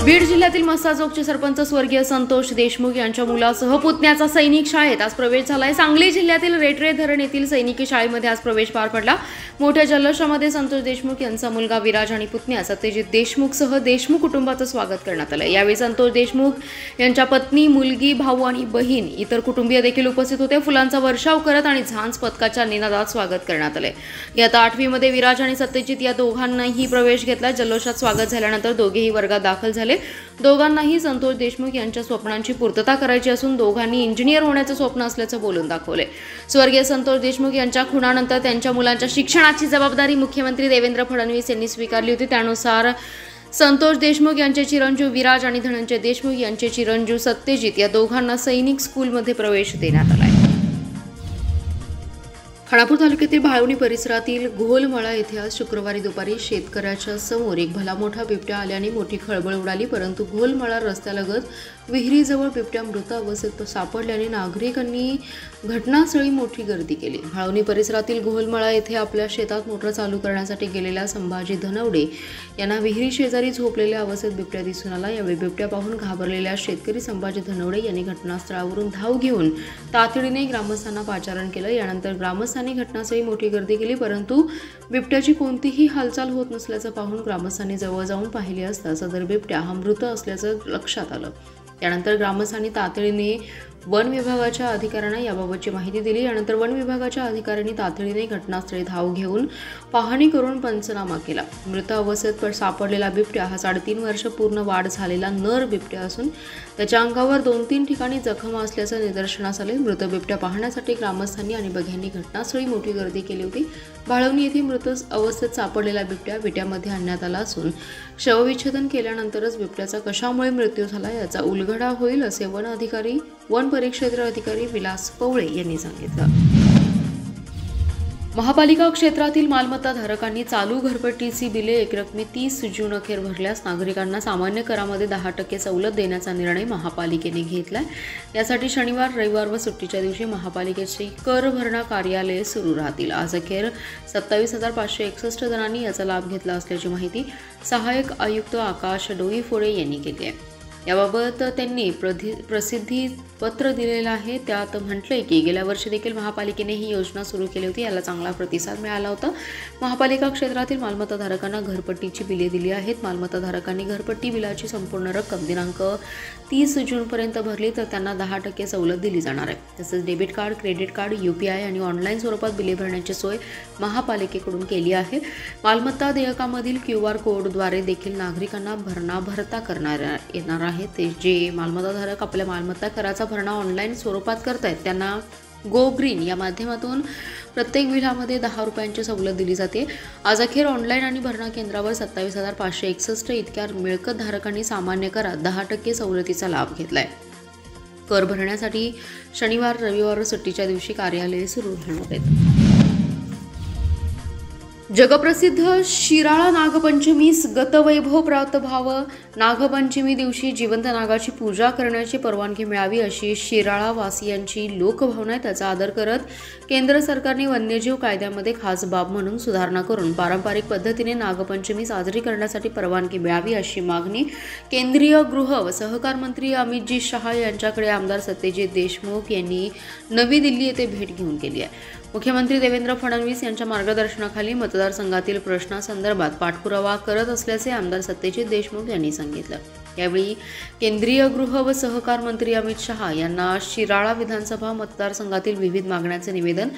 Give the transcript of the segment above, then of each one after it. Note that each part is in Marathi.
बीड जिल्ह्यातील मस्साजोगचे सरपंच स्वर्गीय संतोष देशमुख यांच्या मुलासह पुतण्याचा सैनिक शाळेत आज प्रवेश झालाय। सांगली जिल्ह्यातील रेटरे धरण येथील सैनिकी शाळेमध्ये आज प्रवेश पार पडला। मोठ्या जल्लोषामध्ये संतोष देशमुख यांचा मुलगा विराज आणि पुतण्या सत्यजित देशमुखसह देशमुख कुटुंबाचं स्वागत करण्यात आलं। यावेळी संतोष देशमुख यांच्या पत्नी, मुलगी, भाऊ आणि बहीण इतर कुटुंबीय देखील उपस्थित होते। फुलांचा वर्षाव करत आणि झांज पथकाच्या निनादात स्वागत करण्यात आले। इयत्ता 8वी मध्ये विराज आणि सत्यजित या दोघांनाही प्रवेश घेतला। जल्लोषात स्वागत झाल्यानंतर दोघेही वर्गात दाखल झाले। दोघांनाही संतोष देशमुख यांच्या स्वप्नांची पूर्तता करायची असून दोघांनी इंजिनियर होण्याचं स्वप्न असल्याचं बोलून दाखवले। स्वर्गीय संतोष देशमुख यांच्या खुनानंतर त्यांच्या मुलांच्या शिक्षणाची जबाबदारी मुख्यमंत्री देवेंद्र फडणवीस यांनी स्वीकारली होती। त्यानुसार संतोष देशमुख यांचे चिरंजीव विराज आणि धनंजय देशमुख यांचे चिरंजीव सत्यजित या दोघांना सैनिक स्कूलमध्ये प्रवेश देण्यात आला। खानापूर तालुक्यातील भाळवणी परिसरातील घोलमळा येथे आज शुक्रवारी दुपारी शेतकऱ्याच्या समोर एक भला मोठा बिबट्या आल्याने मोठी खळबळ उडाली। परंतु घोलमळा रस्त्यालगत विहिरीजवळ बिबट्या मृत अवस्थेत सापडल्याने नागरिकांनी घटनास्थळी मोठी गर्दी केली। भाळवणी परिसरातील घोलमळा येथे आपल्या शेतात मोटर चालू करण्यासाठी गेलेल्या संभाजी धनवडे यांना विहिरी शेजारी झोपलेल्या अवस्थेत बिबट्या दिसून आला। यावेळी बिबट्या पाहून घाबरलेल्या शेतकरी संभाजी धनवडे यांनी घटनास्थळावरून धाव घेऊन तातडीने ग्रामस्थांना पाचारण केलं। यानंतर ग्रामस्थांनी घटनास्थळी मोठी गर्दी केली, परंतु बिबट्याची कोणतीही हालचाल होत नसल्याचं पाहून ग्रामस्थांनी जवळ जाऊन पाहिले असता सदर बिबट्या हा मृत असल्याचं लक्षात आलं। त्यानंतर ग्रामस्थांनी तातडीने वन विभागाच्या अधिकाऱ्यांना याबाबतची माहिती दिली। यानंतर वन विभागाच्या अधिकाऱ्यांनी तातडीने घटनास्थळी धाव घेऊन पाहणी करून पंचनामा केला। मृत अवस्थेत सापडलेला बिबट्या हा 3.5 वर्ष पूर्ण वाढ झालेला नर बिबट्या असून त्याच्या अंगावर 2-3 ठिकाणी जखम असल्याचं निदर्शनास आले। मृत बिबट्या पाहण्यासाठी ग्रामस्थांनी आणि बघ्यांनी घटनास्थळी मोठी गर्दी केली होती। भाळवणी येथे मृत अवस्थेत सापडलेला बिबट्या विट्यामध्ये आणण्यात आला असून शवविच्छेदन केल्यानंतरच बिबट्याचा कशामुळे मृत्यू झाला याचा उलगडा होईल असे वन परिक्षेत्र अधिकारी विलास पवळे यांनी सांगितलं। महापालिका क्षेत्रातील मालमत्ता धारकांनी चालू घरपट्टीची बिले एकरकमी 30 जून अखेर भरल्यास नागरिकांना सामान्य करामध्ये 10% सवलत देण्याचा निर्णय महापालिकेने घेतलाय। यासाठी शनिवार, रविवार व सुट्टीच्या दिवशी महापालिकेची कर भरणा कार्यालये सुरू राहतील। आज अखेर 27,561 जणांनी याचा लाभ घेतला असल्याची माहिती सहाय्यक आयुक्त आकाश डोईफोडे यांनी केली आहे। याबाबत त्यांनी प्रसिद्धी पत्र दिलेलं आहे। त्यात म्हटलंय की गेल्या वर्षी देखील महापालिकेने ही योजना सुरू केली होती, याला चांगला प्रतिसाद मिळाला होता। महापालिका क्षेत्रातील मालमत्ताधारकांना घरपट्टीची बिले दिली आहेत। मालमत्ताधारकांनी घरपट्टी बिलाची संपूर्ण रक्कम दिनांक 30 जूनपर्यंत भरली तर त्यांना 10% सवलत दिली जाणार आहे। तसेच debit card, credit card, UPI आणि ऑनलाईन स्वरूपात बिले भरण्याची सोय महापालिकेकडून केली आहे। मालमत्ता देयकामधील QR कोडद्वारे देखील नागरिकांना भरता करणार येणार आहे। ते जे मालमत्ताधारक आपल्या मालमत्ता कराचा भरणा ऑनलाईन स्वरूपात करतायत त्यांना गो ग्रीन या माध्यमातून प्रत्येक बिलामध्ये 10 रुपयांची सवलत दिली जाते। आज अखेर ऑनलाईन आणि भरणा केंद्रावर 27,561 इतक्या मिळकत धारकांनी सामान्य करात 10% सवलतीचा लाभ घेतलाय। कर भरण्यासाठी शनिवार, रविवार सुट्टीच्या दिवशी कार्यालये सुरू राहणार आहेत। जगप्रसिद्ध शिराळा नागपंचमीस गतवैभव प्राप्त व्हावं, नागपंचमी दिवशी जिवंत नागाची पूजा करण्याची परवानगी मिळावी अशी शिराळा वासियांची लोकभावना आहे। त्याचा आदर करत केंद्र सरकारने वन्यजीव कायद्यामध्ये खास बाब म्हणून सुधारणा करून पारंपरिक पद्धतीने नागपंचमी साजरी करण्यासाठी परवानगी मिळावी अशी मागणी केंद्रीय गृह व सहकार मंत्री अमितजी शहा यांच्याकडे आमदार सत्यजित देशमुख यांनी नवी दिल्ली येथे भेट घेऊन केली आहे। मुख्यमंत्री देवेंद्र फडणवीस यांच्या मार्गदर्शनाखाली मतदारसंघातील प्रश्नासंदर्भात पाठपुरावा करत असल्याचे आमदार सत्यजित देशमुख यांनी सांगितलं। यावेळी केंद्रीय गृह व सहकार मंत्री अमित शहा यांना शिराळा विधानसभा मतदारसंघातील विविध मागण्यांचे निवेदन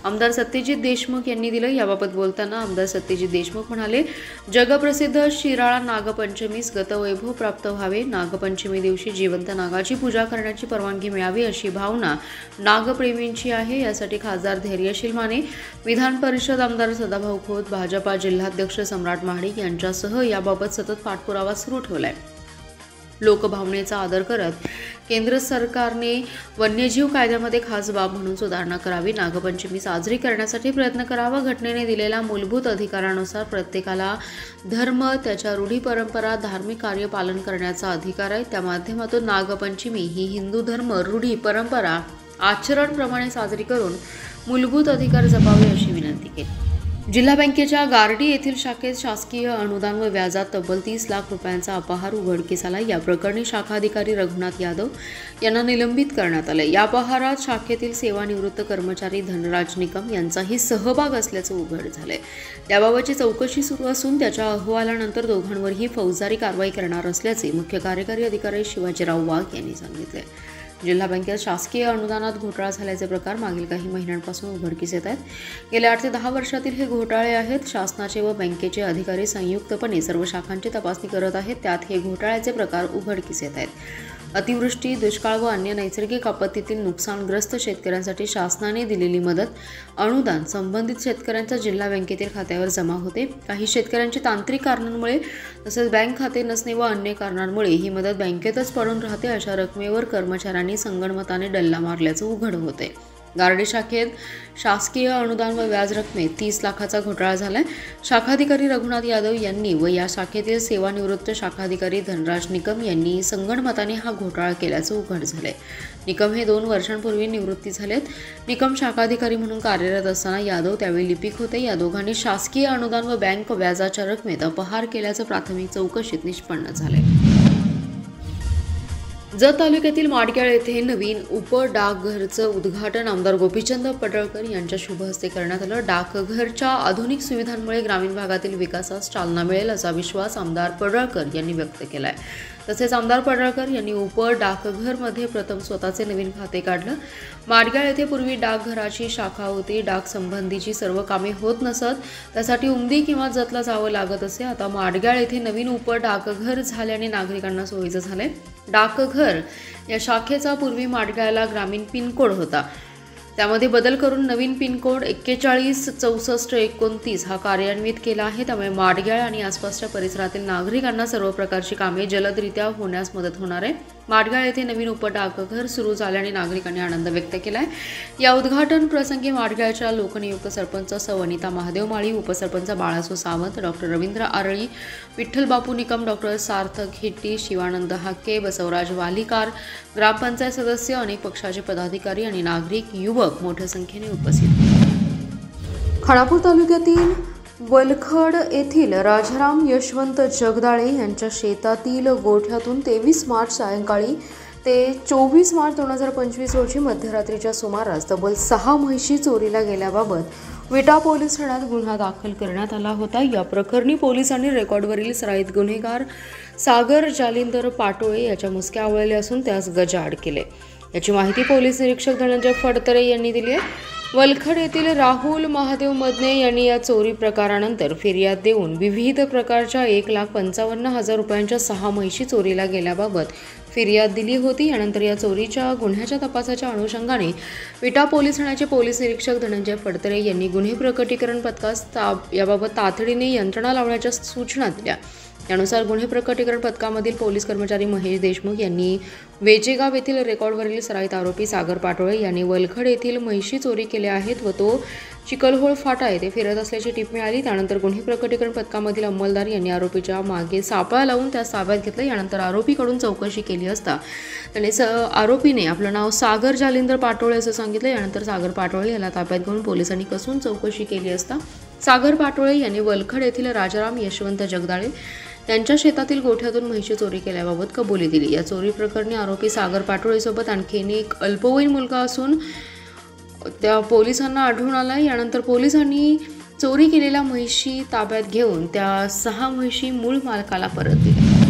आमदार सत्यजित देशमुख यांनी दिलं। याबाबत बोलताना आमदार सत्यजित देशमुख म्हणाले, जगप्रसिद्ध शिराळा नागपंचमीस गतवैभव प्राप्त व्हावे, नागपंचमी दिवशी जिवंत नागाची पूजा करण्याची परवानगी मिळावी अशी भावना नागप्रेमींची आहे। यासाठी खासदार धैर्यशील माने, विधान परिषद आमदार सदाभाऊ खोत, भाजपा जिल्हाध्यक्ष सम्राट महाडिक यांच्यासह याबाबत सतत पाठपुरावा सुरू ठेवलाय। लोकभावनेचा आदर करत केंद्र सरकारने वन्यजीव कायद्यामध्ये खास बाब म्हणून सुधारणा करावी, नागपंचमी साजरी करण्यासाठी प्रयत्न करावा। घटनेने दिलेल्या मूलभूत अधिकारानुसार प्रत्येकाला धर्म, त्याच्या रूढी परंपरा, धार्मिक कार्य पालन करण्याचा अधिकार आहे। त्या माध्यमातून नागपंचमी ही हिंदू धर्म, रूढी परंपरा, आचरण प्रमाणे साजरी करून मूलभूत अधिकार जपावे अशी विनंती केली। जिल्हा बँकेच्या गारडी येथील शाखेत शासकीय अनुदान व व्याजात तब्बल 30 लाख रुपयांचा अपहार उघडकीस आला। या प्रकरणी शाखा अधिकारी रघुनाथ यादव यांना निलंबित करण्यात आले। या अपहारात शाखेतील सेवानिवृत्त कर्मचारी धनराज निकम यांचाही सहभाग असल्याचे उघड झाले। याबाबतची चौकशी सुरू असून त्याच्या अहवालानंतर दोघांवरही फौजदारी कारवाई करणार असल्याचे मुख्य कार्यकारी अधिकारी शिवाजीराव वाघ यांनी सांगितले। जिल्हा बँकेत शासकीय अनुदानात घोटाळा झाल्याचे प्रकार मागील काही महिन्यांपासून उघडकीस येत आहेत। गेल्या 8 ते 10 वर्षातील हे घोटाळे आहेत। शासनाचे व बँकेचे अधिकारी संयुक्तपणे सर्व शाखांची तपासणी करत आहेत। त्यात हे घोटाळ्याचे प्रकार उघडकीस येत आहेत। अतिवृष्टी, दुष्काळ व अन्य नैसर्गिक आपत्तीतील नुकसानग्रस्त शेतकऱ्यांसाठी शासनाने दिलेली मदत, अनुदान संबंधित शेतकऱ्यांच्या जिल्हा बँकेतील खात्यावर जमा होते। काही शेतकऱ्यांची तांत्रिक कारणांमुळे तसेच बँक खाते नसणे व अन्य कारणांमुळे ही मदत बँकेतच पडून राहते। अशा रकमेवर कर्मचाऱ्यांनी संगणमताने डल्ला मारल्याचे उघड होते। गारडी शाखेत शासकीय अनुदान व व्याज रकमेत 30 लाखाचा घोटाळा झालाय। शाखाधिकारी रघुनाथ यादव यांनी व या शाखेतील सेवानिवृत्त शाखाधिकारी धनराज निकम यांनी संगणमताने हा घोटाळा केल्याचे उघड झाले। निकम हे 2 वर्षांपूर्वी निवृत्ती झालेत। निकम शाखाधिकारी म्हणून कार्यरत असताना यादव त्यावेळी लिपिक होते। या दोघांनी शासकीय अनुदान व बँक व्याजाच्या रकमेत अपहार केल्याचे प्राथमिक चौकशीत निष्पन्न झाले। जत तालुक्यातील माडग्याळ येथे नवीन उपडाकघरचं उद्घाटन आमदार गोपीचंद पडळकर यांच्या शुभ हस्ते करण्यात आलं। डाकघरच्या आधुनिक सुविधांमुळे ग्रामीण भागातील विकासास चालना मिळेल असा विश्वास आमदार पडळकर यांनी व्यक्त केलाय। तसेच आमदार पडळकर यांनी डाकघरमध्ये प्रथम स्वतःचे नवीन खाते काढलं। माडग्याळ येथे पूर्वी डाकघराची शाखा होती। डाक संबंधीची सर्व कामे होत नसत, त्यासाठी उमदी किंवा जतला जावं लागत असे। आता माडग्याळ येथे नवीन डाकघर झाल्याने नागरिकांना सोयीचं झाले। डाकघर या शाखेचा पूर्वी माडग्याळला ग्रामीण पिनकोड होता, त्यामध्ये बदल करून नवीन पिनकोड 416429 हा कार्यान्वित केला आहे। त्यामुळे माडग्याळ आणि आसपासच्या परिसरातील नागरिकांना सर्व प्रकारची कामे जलदरित्या होण्यास मदत होणार आहे। माडग्याळ येथे नवीन डाकघर सुरू झाल्याने नागरिकांनी आनंद व्यक्त केलाय। या उद्घाटन प्रसंगी माडग्याळच्या लोकनियुक्त सरपंच सवनिता महादेव माळी, उपसरपंच बाळासो सावंत, डॉक्टर रवींद्र आरळी, विठ्ठल बापू निकम, डॉक्टर सार्थक हिट्टी, शिवानंद हाके, बसवराज वालिकार, ग्रामपंचायत सदस्य, अनेक पक्षाचे पदाधिकारी आणि नागरिक, युवक मोठ्या संख्येने उपस्थित। खानापूर तालुक्यातील वलखड येथील राजाराम यशवंत जगदाळे यांच्या शेतातील गोठ्यातून 23 मार्च सायंकाळी ते 24 मार्च 2025 रोजी मध्यरात्रीच्या सुमारास तब्बल 6 म्हशी चोरीला गेल्याबाबत विटा पोलीस ठाण्यात गुन्हा दाखल करण्यात आला होता। या प्रकरणी पोलिसांनी रेकॉर्डवरील सराईत गुन्हेगार सागर जालिंदर पाटोळे याच्या मुसक्या आवळल्या असून त्यास गजाआड केले। याची माहिती पोलीस निरीक्षक धनंजय फडतरे यांनी दिली आहे। वलखड येथील राहुल महादेव मदने यांनी या चोरी प्रकारानंतर फिर्याद देऊन विविध प्रकारच्या 1,55,000 रुपयांच्या 6 म्हशी चोरीला गेल्याबाबत फिर्याद दिली होती। यानंतर या चोरीच्या गुन्ह्याच्या तपासाच्या अनुषंगाने विटा पोलीस ठाण्याचे पोलीस निरीक्षक धनंजय फडतरे यांनी गुन्हे प्रकटीकरण पथकास याबाबत तातडीने यंत्रणा लावण्याच्या सूचना दिल्या। त्यानुसार गुन्हे प्रकटीकरण पथकामधील पोलीस कर्मचारी महेश देशमुख यांनी वेजेगाव येथील रेकॉर्डवरील सराईत आरोपी सागर पाटोळे यांनी वलखड येथील म्हशी चोरी केल्या आहेत व तो चिकलहोळ फाटा येथे फिरत असल्याची टीप मिळाली। त्यानंतर गुन्हे प्रकटीकरण पथकामधील अंमलदार यांनी आरोपीच्या मागे सापळा लावून त्यास ताब्यात घेतलं। यानंतर आरोपीकडून चौकशी केली असता त्याने आरोपीने आपलं नाव सागर जालिंदर पाटोळे असं सांगितलं। यानंतर सागर पाटोळे याला ताब्यात घेऊन पोलिसांनी कसून चौकशी केली असता सागर पाटोळे यांनी वलखड येथील राजाराम यशवंत जगदाळे त्यांच्या शेतातील गोठ्यातून म्हशी चोरी केल्याबाबत कबुली दिली। या चोरी प्रकरणी आरोपी सागर पाटोळेसोबत आणखीन एक अल्पवयीन मुलगा असून त्या पोलिसांना आढळून आला। यानंतर पोलिसांनी चोरी केलेल्या म्हशी ताब्यात घेऊन त्या 6 म्हशी मूळ मालकाला परत दिल्या।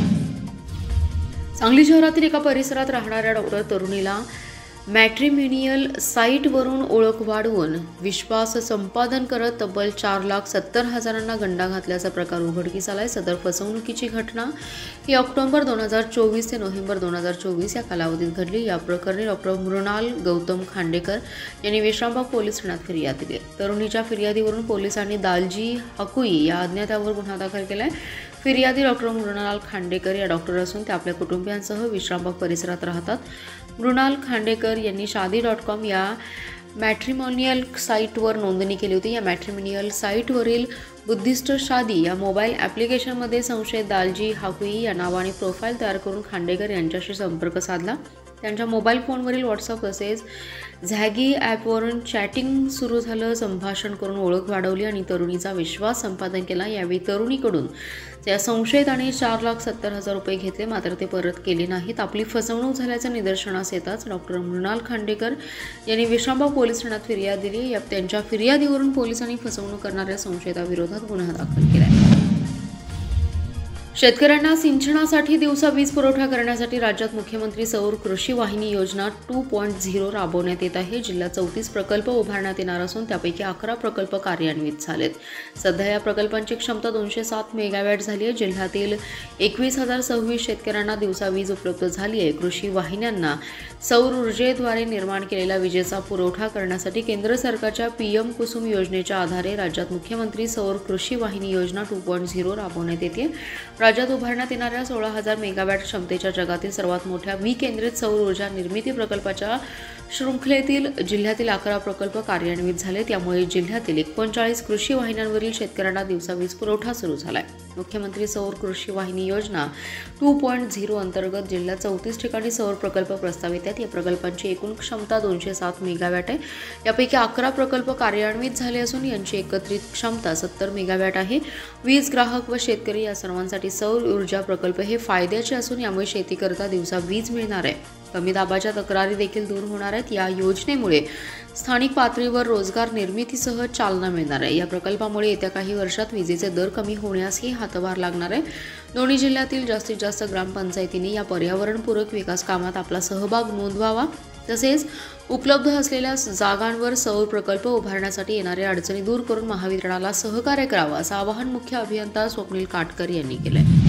सांगली शहरातील एका परिसरात राहणाऱ्या डॉक्टर तरुणीला मॅट्रिमोनियल साईटवरून ओळख वाढवून विश्वास संपादन करत तब्बल 4,70,000 गंडा घातल्याचा प्रकार उघडकीस आलाय। सदर फसवणुकीची घटना ही ऑक्टोबर 2024 ते नोव्हेंबर 2024 या कालावधीत घडली। या प्रकरणी डॉक्टर मृणाल गौतम खांडेकर यांनी विश्रामबाग पोलीस ठाण्यात फिर्याद दिली। तरुणीच्या फिर्यादीवरून पोलिसांनी दालजी हकुई या अज्ञातावर गुन्हा दाखल केलाय। फिर्यादी डॉक्टर मृणाल खांडेकर या डॉक्टर असून ते आपल्या कुटुंबियांसह विश्रामबाग परिसरात राहतात। मृणाल खांडेकर यांनी शादी.com या मॅट्रिमोनियल साईटवर नोंदणी केली होती। या मॅट्रिमोनियल साईटवरील बुद्धिस्ट शादी या मोबाईल ॲप्लिकेशनमध्ये संशयित दालजी हाकुई या नावाने प्रोफाईल तयार करून खांडेकर यांच्याशी संपर्क साधला। त्यांच्या मोबाईल फोनवरील व्हॉट्सअप तसेच झॅगी ॲपवरून चॅटिंग सुरू झालं. संभाषण करून ओळख वाढवली आणि तरुणीचा विश्वास संपादन केला. यावेळी तरुणीकडून त्या संशयिताने 4,70,000 रुपये घेतले, मात्र ते परत केले नाहीत. आपली फसवणूक झाल्याचं निदर्शनास येताच डॉक्टर मृणाल खांडेकर यांनी विश्रामबाग पोलीस ठाण्यात फिर्याद दिली. त्यांच्या फिर्यादीवरून पोलिसांनी फसवणूक करणाऱ्या संशयिताविरोधात गुन्हा दाखल केला आहे. शेतकऱ्यांना सिंचनासाठी दिवसा वीज पुरवठा करण्यासाठी राज्यात मुख्यमंत्री सौर कृषी वाहिनी योजना 2.0 राबवण्यात येत आहे. जिल्ह्यात 34 प्रकल्प उभारण्यात येणार असून त्यापैकी 11 प्रकल्प कार्यान्वित झालेत. सध्या या प्रकल्पांची क्षमता 207 मेगावॅट झाली आहे. जिल्ह्यातील 21,026 शेतकऱ्यांना दिवसा वीज उपलब्ध झाली आहे. कृषी वाहिन्यांना सौर ऊर्जेद्वारे निर्माण केलेला विजेचा पुरवठा करण्यासाठी केंद्र सरकारच्या PM कुसुम योजनेच्या आधारे राज्यात मुख्यमंत्री सौर कृषी वाहिनी योजना 2.0 राबवण्यात येते. राज्यात उभारण्यात येणाऱ्या 16,000 मेगावॅट क्षमतेच्या जगातील सर्वात मोठ्या विकेंद्रित सौर ऊर्जा निर्मिती प्रकल्पाच्या शृंखलेतील जिल्ह्यातील 11 प्रकल्प कार्यान्वित झाले. त्यामुळे जिल्ह्यातील 39 कृषी वाहिन्यांवरील शेतकऱ्यांना दिवसा वीज पुरवठा सुरू झाला आहे. मुख्यमंत्री सौर कृषी वाहिनी योजना 2.0 अंतर्गत जिल्ह्यात 34 ठिकाणी सौर प्रकल्प प्रस्तावित आहेत. या प्रकल्पांची एकूण क्षमता 207 मेगावॅट आहे. यापैकी 11 प्रकल्प कार्यान्वित झाले असून यांची एकत्रित क्षमता 70 मेगावॅट आहे. वीज ग्राहक व शेतकरी या सर्वांसाठी सौर ऊर्जा प्रकल्प हे फायद्याचे असून यामुळे शेतीकरता दिवसा वीज मिळणार आहे. कमी दाबाच्या तक्रारी देखील दूर होणार आहेत. या योजनेमुळे स्थानिक पातळीवर रोजगार निर्मितीसह चालना मिळणार आहे. या प्रकल्पामुळे येत्या काही वर्षात विजेचे दर कमी होण्यासही हातभार लागणार आहे. दोन्ही जिल्ह्यातील जास्तीत जास्त ग्रामपंचायतींनी या पर्यावरणपूरक विकास कामात आपला सहभाग नोंदवावा. तसेच उपलब्ध असलेल्या जागांवर सौर प्रकल्प उभारण्यासाठी येणाऱ्या अडचणी दूर करून महावितरणाला सहकार्य करावं असं आवाहन मुख्य अभियंता स्वप्नील काटकर यांनी केलं आहे.